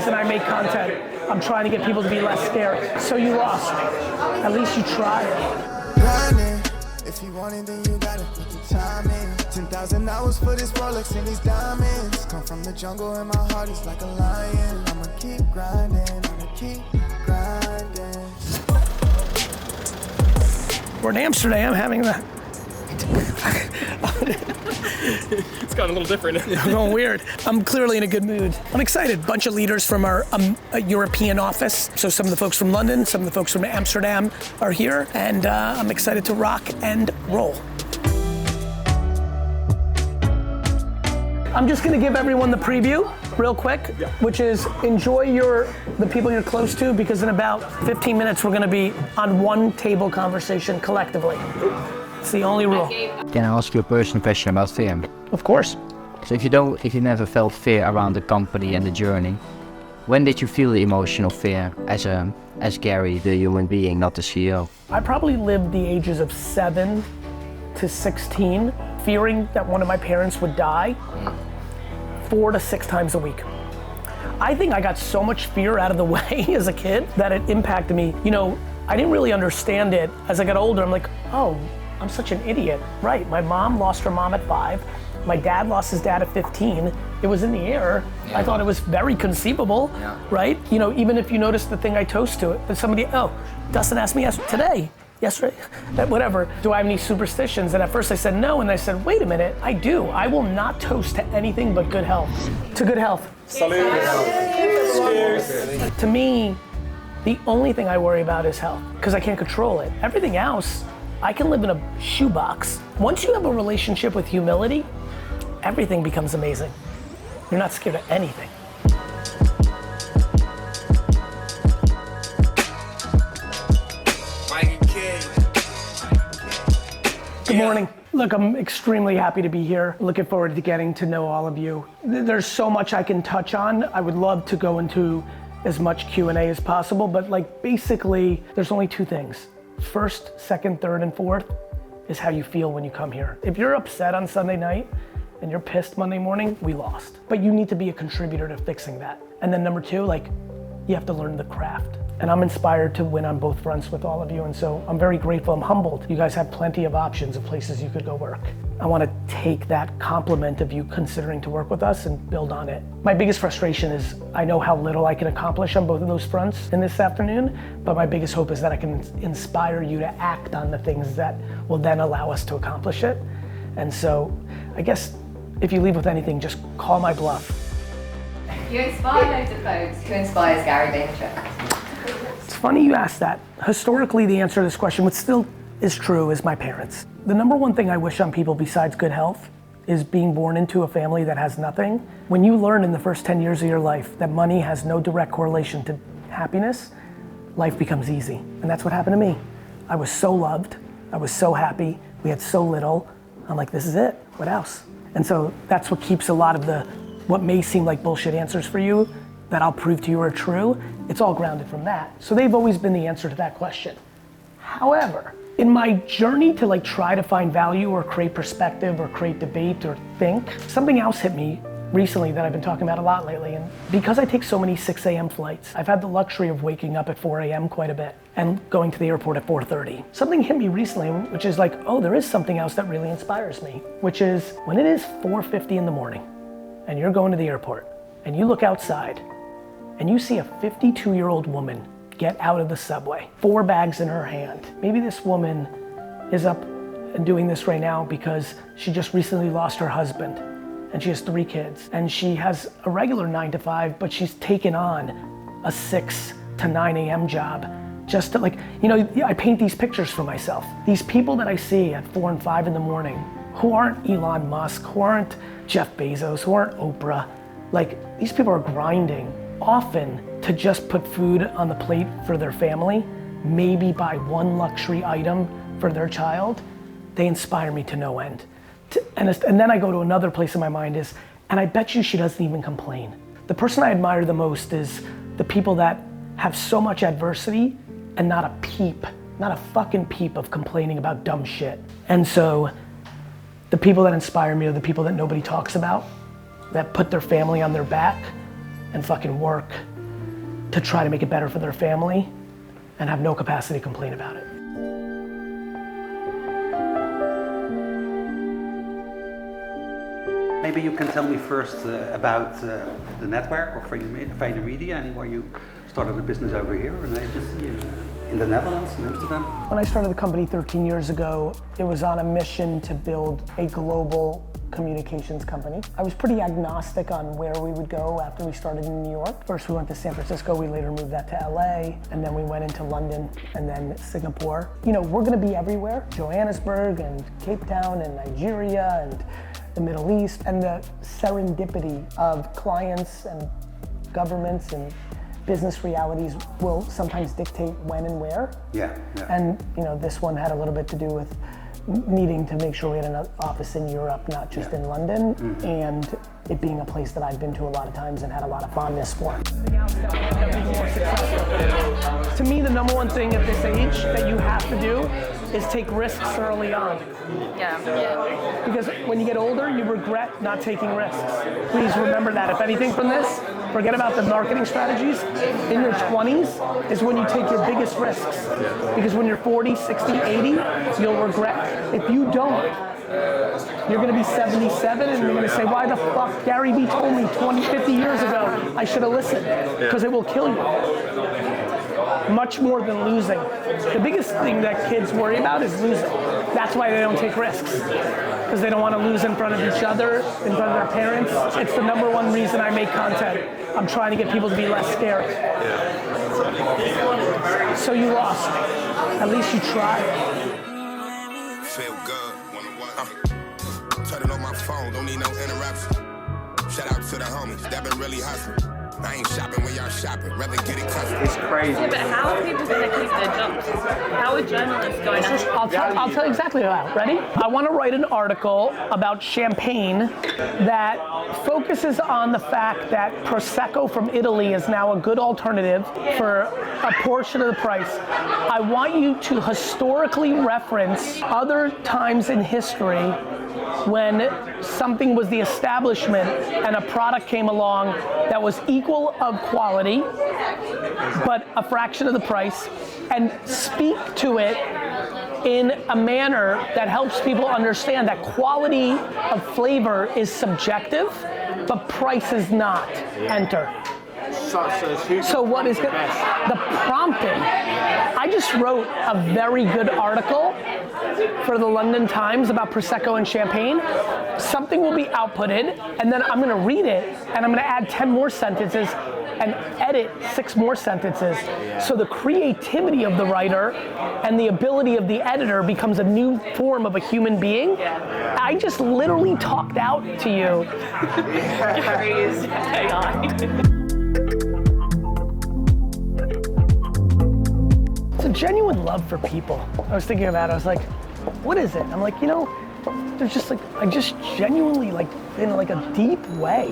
reason I make content. I'm trying to get people to be less scared. So you lost. At least you tried. If you want it, then you gotta put the time in. 10,000 hours for this Rolex and these diamonds. Come from the jungle and my heart is like a lion. I'ma keep grinding, I'ma keep grinding. We're in Amsterdam having the... It's gotten a little different. I'm going weird. I'm clearly in a good mood. I'm excited. Bunch of leaders from our European office. So some of the folks from London, some of the folks from Amsterdam are here, and I'm excited to rock and roll. I'm just gonna give everyone the preview real quick, which is enjoy the people you're close to, because in about 15 minutes we're gonna be on one table conversation collectively. It's the only rule. Can I ask you a personal question about fear? Of course. So if you never felt fear around the company and the journey, when did you feel the emotional fear as Gary, the human being, not the CEO? I probably lived the ages of 7 to 16, fearing that one of my parents would die 4 to 6 times a week. I think I got so much fear out of the way as a kid that it impacted me. You know, I didn't really understand it. As I got older, I'm like, oh, I'm such an idiot. Right, my mom lost her mom at 5. My dad lost his dad at 15. It was in the air. Yeah. I thought it was very conceivable, right? You know, even if you notice the thing I toast to it, that somebody, Dustin asked me yesterday, whatever, do I have any superstitions? And at first I said no, and I said, wait a minute, I do. I will not toast to anything but good health. To good health. Salute. To me, the only thing I worry about is health, because I can't control it. Everything else, I can live in a shoebox. Once you have a relationship with humility, everything becomes amazing. You're not scared of anything. Good morning. Look, I'm extremely happy to be here. Looking forward to getting to know all of you. There's so much I can touch on. I would love to go into as much Q&A as possible, but like basically, there's only 2 things. First, second, third, and fourth is how you feel when you come here. If you're upset on Sunday night and you're pissed Monday morning, we lost. But you need to be a contributor to fixing that. And then number 2, like, you have to learn the craft. And I'm inspired to win on both fronts with all of you, and so I'm very grateful, I'm humbled. You guys have plenty of options of places you could go work. I want to take that compliment of you considering to work with us and build on it. My biggest frustration is I know how little I can accomplish on both of those fronts in this afternoon, but my biggest hope is that I can inspire you to act on the things that will then allow us to accomplish it. And so I guess if you leave with anything, just call my bluff. You inspire loads of folks. Who inspires Gary Vaynerchuk? It's funny you asked that. Historically, the answer to this question, which still is true, is my parents. The number one thing I wish on people besides good health is being born into a family that has nothing. When you learn in the first 10 years of your life that money has no direct correlation to happiness, life becomes easy. And that's what happened to me. I was so loved. I was so happy. We had so little. I'm like, this is it. What else? And so that's what keeps a lot of what may seem like bullshit answers for you that I'll prove to you are true. It's all grounded from that. So they've always been the answer to that question. However, in my journey to like try to find value or create perspective or create debate or think, something else hit me recently that I've been talking about a lot lately. And because I take so many 6 a.m. flights, I've had the luxury of waking up at 4 a.m. quite a bit and going to the airport at 4:30. Something hit me recently, which is like, oh, there is something else that really inspires me, which is when it is 4:50 in the morning and you're going to the airport and you look outside and you see a 52-year-old woman get out of the subway, 4 bags in her hand. Maybe this woman is up and doing this right now because she just recently lost her husband and she has 3 kids and she has a regular 9 to 5, but she's taken on a 6 to 9 a.m. job just to like, you know, I paint these pictures for myself. These people that I see at 4 and 5 in the morning who aren't Elon Musk, who aren't Jeff Bezos, who aren't Oprah, like these people are grinding often to just put food on the plate for their family, maybe buy 1 luxury item for their child. They inspire me to no end. And then I go to another place in my mind is, and I bet you she doesn't even complain. The person I admire the most is the people that have so much adversity and not a peep, not a fucking peep of complaining about dumb shit. And so the people that inspire me are the people that nobody talks about, that put their family on their back and fucking work to try to make it better for their family and have no capacity to complain about it. Maybe you can tell me first about the network of VaynerMedia and why you started a business over here, an agency in the Netherlands, in Amsterdam. When I started the company 13 years ago, it was on a mission to build a global communications company. I was pretty agnostic on where we would go after we started in New York. First we went to San Francisco, we later moved that to LA, and then we went into London and then Singapore. You know, we're gonna be everywhere. Johannesburg and Cape Town and Nigeria and the Middle East, and the serendipity of clients and governments and business realities will sometimes dictate when and where. Yeah. And you know, this one had a little bit to do with needing to make sure we had an office in Europe, not just in London, and it being a place that I've been to a lot of times and had a lot of fondness for. To me, the number one thing at this age that you have to do is take risks early on. Yeah. Because when you get older, you regret not taking risks. Please remember that. If anything from this, forget about the marketing strategies. In your 20s is when you take your biggest risks. Because when you're 40, 60, 80, you'll regret. If you don't, you're gonna be 77 and you're gonna say, why the fuck GaryVee told me 20, 50 years ago I should have listened? Because it will kill you. Much more than losing. The biggest thing that kids worry about is losing. That's why they don't take risks. Because they don't want to lose in front of each other, in front of their parents. It's the number one reason I make content. I'm trying to get people to be less scared. So you lost. At least you tried. Feel good. Turn it on my phone, don't need no interruption. Shout out to the homies, that been really hustling. I ain't shopping when y'all shopping, rather get it custom. It's crazy. Yeah, but how are people going to keep their jobs? How are journalists going to... I'll tell you exactly how. Ready? I want to write an article about champagne that focuses on the fact that Prosecco from Italy is now a good alternative for a portion of the price. I want you to historically reference other times in history when something was the establishment and a product came along that was equal of quality, but a fraction of the price, and speak to it in a manner that helps people understand that quality of flavor is subjective, but price is not. Enter. So what is the prompting? I just wrote a very good article for the London Times about Prosecco and champagne. Something will be outputted, and then I'm gonna read it, and I'm gonna add 10 more sentences and edit 6 more sentences. So the creativity of the writer and the ability of the editor becomes a new form of a human being. I just literally talked out to you. Gary is AI. It's a genuine love for people. I was thinking about it, I was like, what is it? I'm like, you know, there's just like, I just genuinely like, in like a deep way.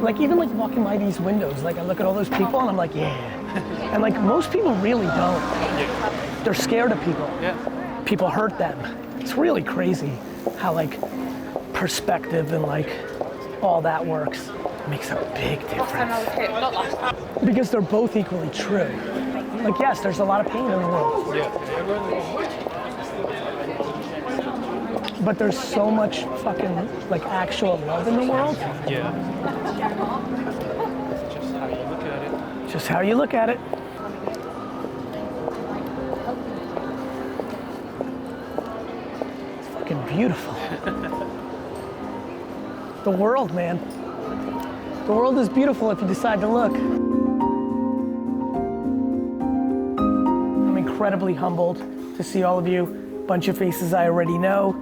Like even like walking by these windows, like I look at all those people and I'm like, yeah. And like most people really don't. They're scared of people. People hurt them. It's really crazy how like perspective and like all that works. It makes a big difference. Because they're both equally true. Like yes, there's a lot of pain in the world. But there's so much fucking like actual love in the world. Just how you look at it. It's fucking beautiful. The world, man. The world is beautiful if you decide to look. I'm incredibly humbled to see all of you. A bunch of faces I already know,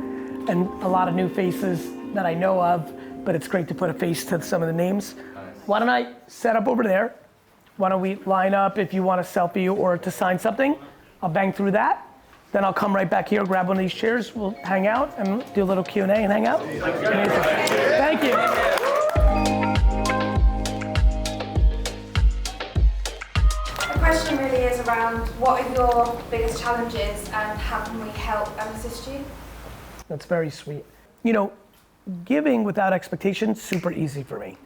and a lot of new faces that I know of, but it's great to put a face to some of the names. Why don't I set up over there? Why don't we line up if you want a selfie or to sign something? I'll bang through that. Then I'll come right back here, grab one of these chairs, we'll hang out and do a little Q&A and hang out. Amazing. Thank you. The question really is around what are your biggest challenges and how can we help and assist you? That's very sweet. You know, giving without expectation, super easy for me.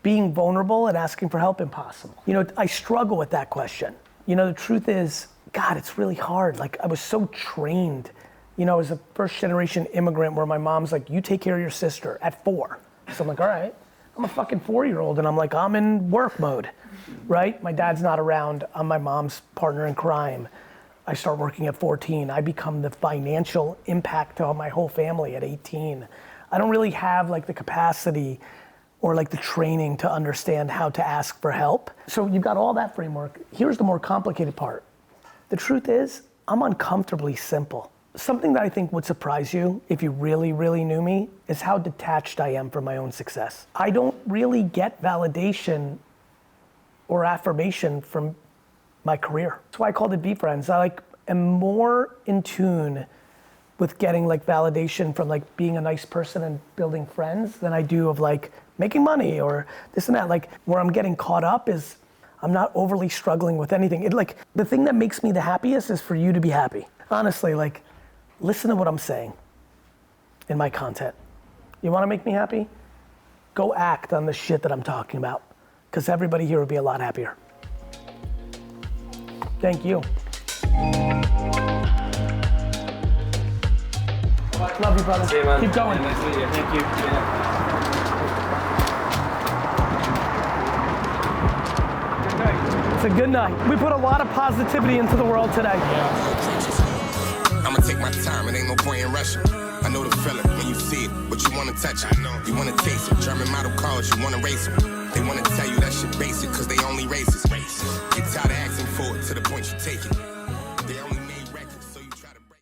Being vulnerable and asking for help, impossible. You know, I struggle with that question. You know, the truth is, God, it's really hard. Like, I was so trained, you know, as a first generation immigrant where my mom's like, you take care of your sister at 4. So I'm like, all right, I'm a fucking 4-year-old and I'm like, I'm in work mode, right? My dad's not around, I'm my mom's partner in crime. I start working at 14. I become the financial impact to my whole family at 18. I don't really have like the capacity or like the training to understand how to ask for help. So you've got all that framework. Here's the more complicated part. The truth is, I'm uncomfortably simple. Something that I think would surprise you if you really, really knew me is how detached I am from my own success. I don't really get validation or affirmation from my career. That's why I called it Be Friends. I like am more in tune with getting like validation from like being a nice person and building friends than I do of like making money or this and that. Like where I'm getting caught up is I'm not overly struggling with anything. It like the thing that makes me the happiest is for you to be happy. Honestly, like listen to what I'm saying in my content. You wanna make me happy? Go act on the shit that I'm talking about because everybody here would be a lot happier. Thank you. Love you, brother. See you, man. Keep going. Yeah, nice to meet you. Thank you. Yeah. It's a good night. We put a lot of positivity into the world today. I'ma take my time, it ain't no point in rushing. I know the feeling when you see it, but you wanna touch it. You wanna taste it. German model cars, you wanna race them. They wanna tell you that shit basic, cause they only racist. Get tired of asking for it to the point you take it.